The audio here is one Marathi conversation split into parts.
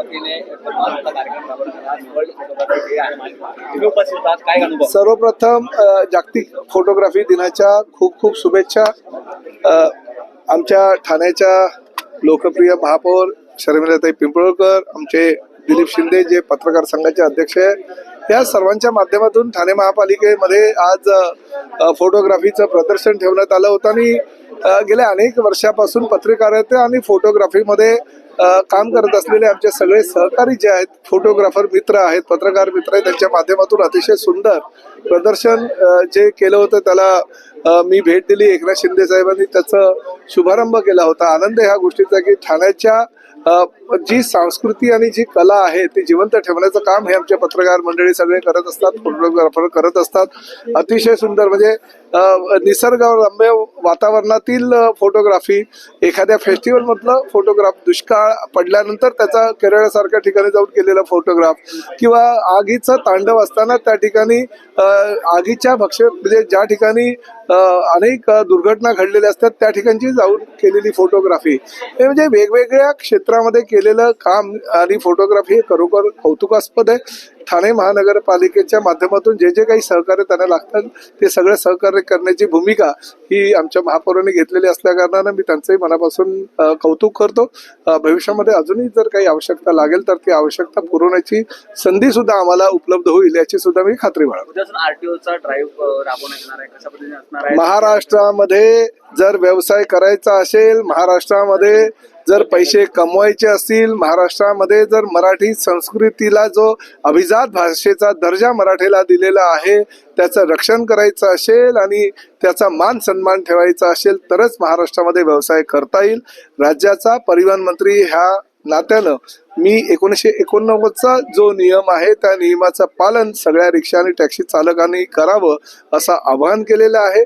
संस्थेने कार्यक्रम राबवण्यात आज वर्ल्ड फोटोग्राफी डे आहे. तुम्ही उपस्थित आहात, काय अनुभव? सर्वप्रथम जागतिक फोटोग्राफी दिनाच्या खूप खूप शुभेच्छा. आमच्या ठाण्याच्या लोकप्रिय महापौर शर्मिलाताई पिंपळकर, आमचे दिलीप शिंदे जे पत्रकार संघाचे अध्यक्ष आहे, या सर्वांच्या माध्यमातून ठाणे महापालिकेमध्ये आज फोटोग्राफीचं प्रदर्शन ठेवण्यात आलं होतं. आणि गेल्या अनेक वर्षापासून पत्रकारिता आणि फोटोग्राफीमध्ये काम करत असलेले आमचे सगळे सहकारी जे आहेत, फोटोग्राफर मित्र आहेत, पत्रकार मित्र आहेत, त्यांच्या माध्यमातून अतिशय सुंदर प्रदर्शन जे केलं होतं त्याला मी भेट दिली. एकनाथ शिंदे साहेबांनी त्याचा शुभारंभ केला होता. आनंद ह्या गोष्टीचा की ठाण्याच्या जी संस्कृती आणि जी कला आहे ती जिवंत ठेवण्याचं काम हे आमचे पत्रकार मंडळी सगळे करत असतात, फोटोग्राफर करत असतात. अतिशय सुंदर म्हणजे निसर्गरम्य वातावरणातील फोटोग्राफी, एखाद्या फेस्टिवल मधलं फोटोग्राफ, दुष्काळ पडल्यानंतर त्याचा केरळसारख्या ठिकाणी जाऊन केलेला फोटोग्राफ, किंवा आगीचं तांडव असताना त्या ठिकाणी आगीच्या म्हणजे ज्या ठिकाणी अनेक दुर्घटना घडलेल्या असतात त्या ठिकाणची जाऊन केलेली फोटोग्राफी, हे म्हणजे वेगवेगळ्या क्षेत्रामध्ये केलेलं काम आणि फोटोग्राफी हे खरोखर कौतुकास्पद आहे. ठाणे महानगरपालिकेच्या माध्यमातून जे जे काही सहकार्य त्यांना लागतात ते सगळं सहकार्य करण्याची भूमिका ही आमच्या महापौरांनी घेतलेली असल्या कारणानं मी त्यांचंही मनापासून कौतुक करतो. भविष्यामध्ये अजूनही जर काही आवश्यकता लागेल तर ती आवश्यकता पुरवण्याची संधी सुद्धा आम्हाला उपलब्ध होईल याची सुद्धा मी खात्री बाळगतो. आरटीओचा ड्राईव्ह राबवण्यात येणार आहे, कशा पद्धतीने असणार आहे? महाराष्ट्रामध्ये जर व्यवसाय करायचा असेल, महाराष्ट्रामध्ये जर पैसे कमवायचे असतील, महाराष्ट्रामध्ये जर मराठी संस्कृतीला जो अभिजात भाषेचा दर्जा मराठीला दिलेला आहे त्याचं रक्षण करायचं असेल आणि त्याचा मान सन्मान ठेवायचा असेल तरच महाराष्ट्रामध्ये व्यवसाय करता येईल. राज्याचा परिवहन मंत्री ह्या नात्यानं मी 1989चा जो नियम आहे त्या नियमाचं पालन सगळ्या रिक्षा आणि टॅक्सी चालकांनी करावं असं आवाहन केलेलं आहे.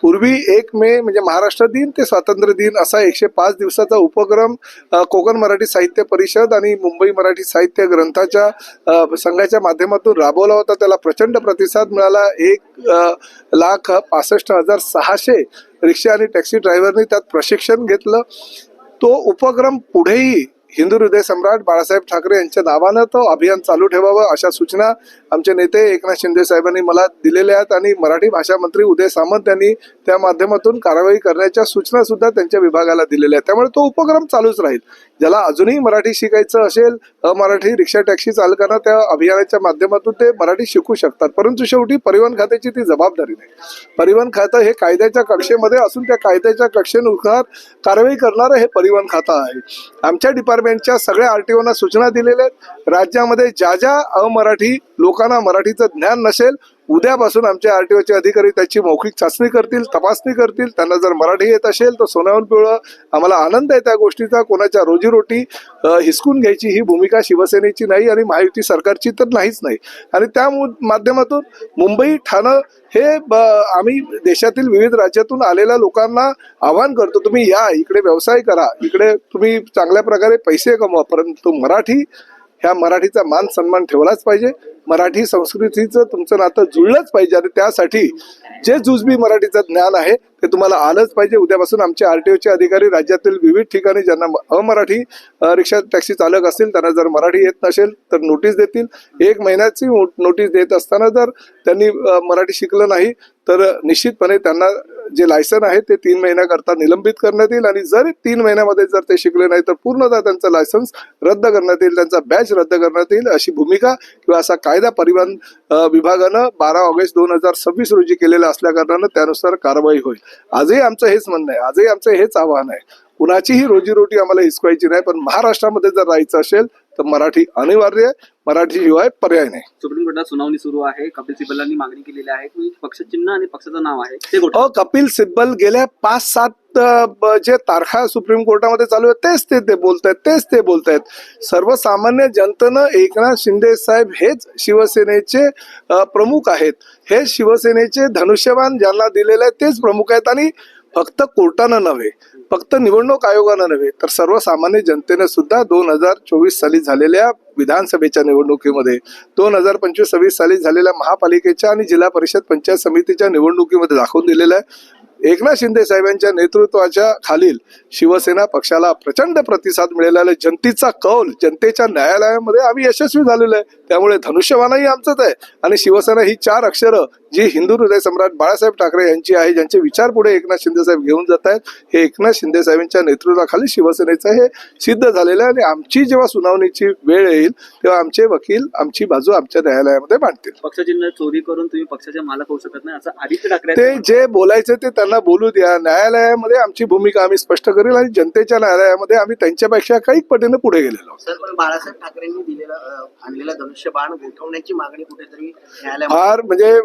पूर्वी 1 मे म्हणजे महाराष्ट्र दिन ते स्वातंत्र्य दिन असा 105 दिवसाचा उपक्रम कोकण मराठी साहित्य परिषद आणि मुंबई मराठी साहित्य ग्रंथाच्या संघाच्या माध्यमातून राबवला होता. त्याला प्रचंड प्रतिसाद मिळाला. 1,65,600 रिक्षा आणि टॅक्सी ड्रायव्हरनी त्यात प्रशिक्षण घेतलं. तो उपक्रम पुढेही हिंदू हृदय सम्राट बाळासाहेब ठाकरे यांच्या नावानं तो अभियान चालू ठेवावं अशा सूचना आमचे नेते एकनाथ शिंदे साहेबांनी मला दिलेल्या आहेत आणि मराठी भाषा मंत्री उदय सामंत यांनी त्या माध्यमातून कारवाई करण्याच्या सूचना सुद्धा त्यांच्या विभागाला दिलेल्या आहेत. त्यामुळे तो उपक्रम चालूच राहील. ज्याला अजूनही मराठी शिकायचं असेल, मराठी रिक्षा टॅक्सी चालकांना त्या अभियानाच्या माध्यमातून ते मराठी शिकू शकतात. परंतु शेवटी परिवहन खात्याची ती जबाबदारी नाही. परिवहन खातं हे कायद्याच्या कक्षेमध्ये असून त्या कायद्याच्या कक्षेनुसार कारवाई करणारं हे परिवहन खातं आहे. आमच्या डिपार्टमेंटच्या सगळ्या आरटीओना सूचना दिलेल्या आहेत. राज्यामध्ये ज्या ज्या अमराठी लोकांना मराठीचं ज्ञान नसेल, उद्यापासून आमचे आरटीओचे अधिकारी त्याची मौखिक चाचणी करतील, तपासणी करतील. त्यांना जर मराठी येत असेल तर सोन्याहून पिवळं. आम्हाला आनंद आहे त्या गोष्टीचा. कोणाच्या रोजीरोटी हिसकून घ्यायची ही भूमिका शिवसेनेची नाही आणि महायुती सरकारची तर नाहीच नाही. आणि त्या माध्यमातून मुंबई, ठाणं हे आम्ही देशातील विविध राज्यातून आलेल्या लोकांना आवाहन करतो, तुम्ही या, इकडे व्यवसाय करा, इकडे तुम्ही चांगल्या प्रकारे पैसे कमवा, परंतु ह्या मराठीचा मान सन्मान ठेवलाच पाहिजे. मराठी संस्कृतीचं तुमचं नातं जुळलंच पाहिजे आणि त्यासाठी जे जुजबी मराठीचं ज्ञान आहे ते तुम्हाला आलंच पाहिजे. उद्यापासून आमचे आरटीओचे अधिकारी राज्यातील विविध ठिकाणी ज्यांना अमराठी रिक्षा टॅक्सी चालक असतील त्यांना जर मराठी येत नसेल तर नोटीस देतील. 1 महिन्याची नोटीस देत असताना जर त्यांनी मराठी शिकलं नाही तर निश्चितपणे त्यांना जे लायसन आहे ते 3 महिन्याकरता निलंबित करण्यात येईल आणि जर 3 महिन्यामध्ये जर ते शिकले नाही तर पूर्णतः त्यांचं लायसन्स रद्द करण्यात येईल, त्यांचा बॅच रद्द करण्यात येईल. अशी भूमिका किंवा असा कायदा परिवहन विभागानं 12 ऑगस्ट 2026 रोजी केलेला असल्या कारणानं त्यानुसार कारवाई होईल. आजही आमचं हेच म्हणणं आहे, आजही आमचं हेच आव्हान आहे. कुणाचीही रोजीरोटी आम्हाला हिसकायची नाही, पण महाराष्ट्रामध्ये जर राहायचं असेल तर मराठी अनिवार्य आहे. मराठीशिवाय पर्याय नाही. सुप्रीम कोर्टात सुनावणी सुरू आहे. कपिल सिब्बलांनी मागणी केलेली आहे की पक्षचिन्ह आणि पक्षाचं नाव आहे ते कपिल सिब्बल गेल्या 5-7 जे तारखा सुप्रीम कोर्टामध्ये चालू आहे तेच ते बोलतायत. सर्वसामान्य जनतेनं एकनाथ शिंदे साहेब हेच शिवसेनेचे प्रमुख आहेत. हे शिवसेनेचे धनुष्यबाण ज्यांना दिलेले आहेत तेच प्रमुख आहेत. आणि फक्त कोर्टानं नव्हे, फक्त निवडणूक आयोगानं नव्हे तर सर्वसामान्य जनतेने सुद्धा 2024 साली झालेल्या विधानसभेच्या निवडणुकीमध्ये, 2025-26 साली झालेल्या महापालिकेच्या आणि जिल्हा परिषद पंचायत समितीच्या निवडणुकीमध्ये दाखवून दिलेलं आहे. एकनाथ शिंदे साहेबांच्या नेतृत्वाच्या खालील शिवसेना पक्षाला प्रचंड प्रतिसाद मिळालेला आहे. जनतेचा कौल, जनतेच्या न्यायालयामध्ये आम्ही यशस्वी झालेलो आहे. त्यामुळे धनुष्यबाणही आमचंच आहे आणि शिवसेना ही 4 अक्षरं जी हिंदू हृदय सम्राट बाळासाहेब ठाकरे यांची आहे, ज्यांचे विचार पुढे एकनाथ शिंदे साहेब घेऊन जात आहेत, हे एकनाथ शिंदे साहेबांच्या नेतृत्वाखाली शिवसेनेचं हे सिद्ध झालेलं आहे. आणि आमची जेव्हा सुनावणीची वेळ येईल तेव्हा आमचे वकील आमची बाजू आमच्या न्यायालयामध्ये मांडतील. पक्षचिन्ह चोरी करून तुम्ही पक्षाचे मालक होऊ शकत नाही असं आदित्य ठाकरे ते जे बोलायचे ते त्यांना बोलू द्या. न्यायालयामध्ये आमची भूमिका आम्ही स्पष्ट करेल आणि जनतेच्या न्यायालयामध्ये आम्ही त्यांच्यापेक्षा काही पटीने पुढे गेलेलो आहोत. सर, पण बाळासाहेब ठाकरेंनी आणलेला धनुष्यबाण गोठवण्याची मागणी कुठेतरी न्यायालयात फार म्हणजे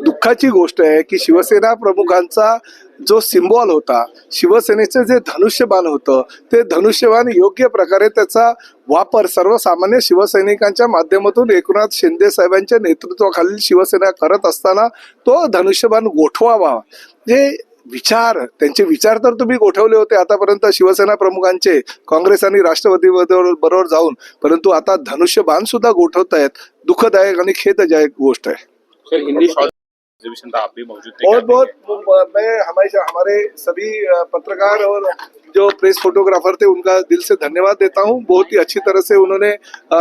दुःखाची गोष्ट आहे की शिवसेना प्रमुखांचा जो सिम्बॉल होता, शिवसेनेचं जे धनुष्यबाण होतं, ते धनुष्यबाण योग्य प्रकारे त्याचा वापर सर्वसामान्य शिवसैनिकांच्या माध्यमातून एकनाथ शिंदे साहेबांच्या नेतृत्वाखालील शिवसेना करत असताना तो धनुष्यबाण गोठवावा. जे विचार, त्यांचे विचार तर तुम्ही गोठवले होते आतापर्यंत शिवसेना प्रमुखांचे काँग्रेस आणि राष्ट्रवादी बरोबर जाऊन, परंतु आता धनुष्यबाण सुद्धा गोठवतायत. दुःखदायक आणि खेददायक गोष्ट आहे. सर, हिंदी शॉर्ट एग्जीबिशन आप भी मौजूद थे। बहुत मैं हमेशा हमारे सभी पत्रकार और जो प्रेस फोटोग्राफर थे उनका दिल से धन्यवाद देता हूं। बहुत ही अच्छी तरह से उन्होंने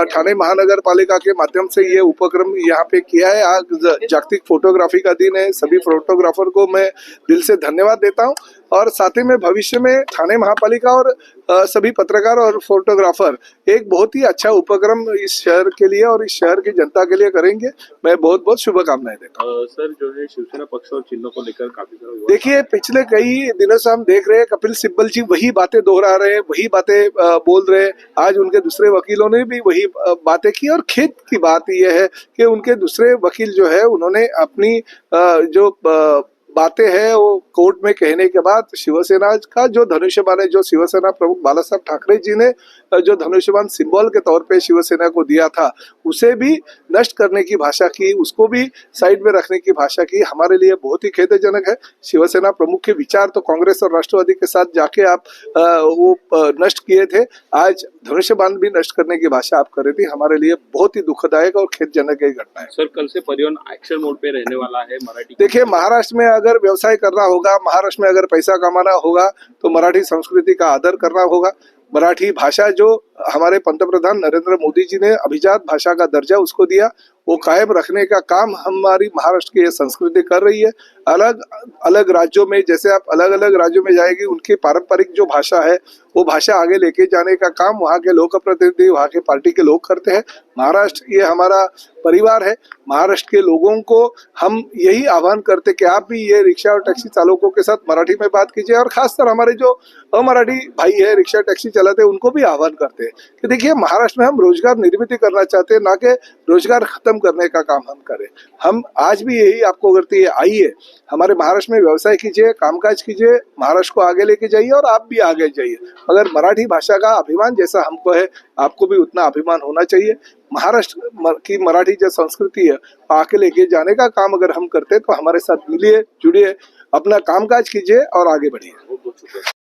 ठाणे महानगर पालिका के माध्यम से ये उपक्रम यहाँ पे किया है। आज जागतिक फोटोग्राफी का दिन है, सभी फोटोग्राफर को मैं दिल से धन्यवाद देता हूं और साथ ही में भविष्य में ठाणे महापालिका और सभी पत्रकार और फोटोग्राफर एक बहुत ही अच्छा उपक्रम इस शहर के लिए और इस शहर की जनता के लिए करेंगे। मैं बहुत बहुत शुभकामनाएं देता हूँ। सर, जो है शिवसेना पक्ष और चिन्हों को लेकर काफी सारा विवाद। देखिए, पिछले कई दिनों से हम देख रहे हैं कपिल सिब्बल जी वही बातें दोहरा रहे हैं, वही बातें बोल रहे हैं। आज उनके दूसरे वकीलों ने भी वही बातें की और खेद की बात यह है कि उनके दूसरे वकील जो है उन्होंने अपनी जो बातें हैं वो कोर्ट में कहने के बाद शिवसेना का जो धनुष्यबाण है, जो शिवसेना प्रमुख बाला साहब ठाकरे जी ने जो धनुष्यबाण सिंबल के तौर पे शिवसेना को दिया था, उसे भी नष्ट करने की भाषा की, उसको भी साइड में रखने की भाषा की, हमारे लिए बहुत ही खेदजनक है। शिवसेना प्रमुख के विचार तो कांग्रेस और राष्ट्रवादी के साथ जाके आप वो नष्ट किए थे, आज धनुष्यबाण भी नष्ट करने की भाषा आप कर रही थी, हमारे लिए बहुत ही दुखदायक और खेदजनक ये घटना है। सर, कल से परिवहन एक्शन मोड पे रहने वाला है मराठी। देखिए, महाराष्ट्र में अगर व्यवसाय करना होगा, महाराष्ट्र में अगर पैसा कमाना होगा तो मराठी संस्कृति का आदर करना होगा। मराठी भाषा जो हमारे पंतप्रधान नरेंद्र मोदी जी ने अभिजात भाषा का दर्जा उसको दिया, वो कायम रखने का काम हमारी महाराष्ट्र की ये संस्कृति कर रही है। अलग अलग राज्यों में, जैसे आप अलग अलग राज्यों में जाएगी, उनकी पारंपरिक जो भाषा है वो भाषा आगे लेके जाने का काम वहाँ के लोक प्रतिनिधि, वहाँ के पार्टी के लोग करते हैं। महाराष्ट्र ये हमारा परिवार है। महाराष्ट्र के लोगों को हम यही आह्वान करते कि आप भी ये रिक्शा और टैक्सी चालकों के साथ मराठी में बात कीजिए और खासकर हमारे जो अमराठी भाई है, रिक्शा टैक्सी चलाते हैं, उनको भी आह्वान करते हैं कि देखिए, महाराष्ट्र में हम रोजगार निर्मित करना चाहते हैं, ना कि रोजगार खत्म करने का काम हम करें। हम आज भी यही आपको करते हैं, आइए हमारे महाराष्ट्र में व्यवसाय कीजिए, कामकाज कीजिए, महाराष्ट्र को आगे लेके जाइए और आप भी आगे जाइए। अगर मराठी भाषा का अभिमान जैसा हमको है, आपको भी उतना अभिमान होना चाहिए। महाराष्ट्र की मराठी जो संस्कृति है आके लेके जाने का काम अगर हम करते हैं तो हमारे साथ मिलिए, जुड़िए, अपना कामकाज कीजिए और आगे बढ़िए।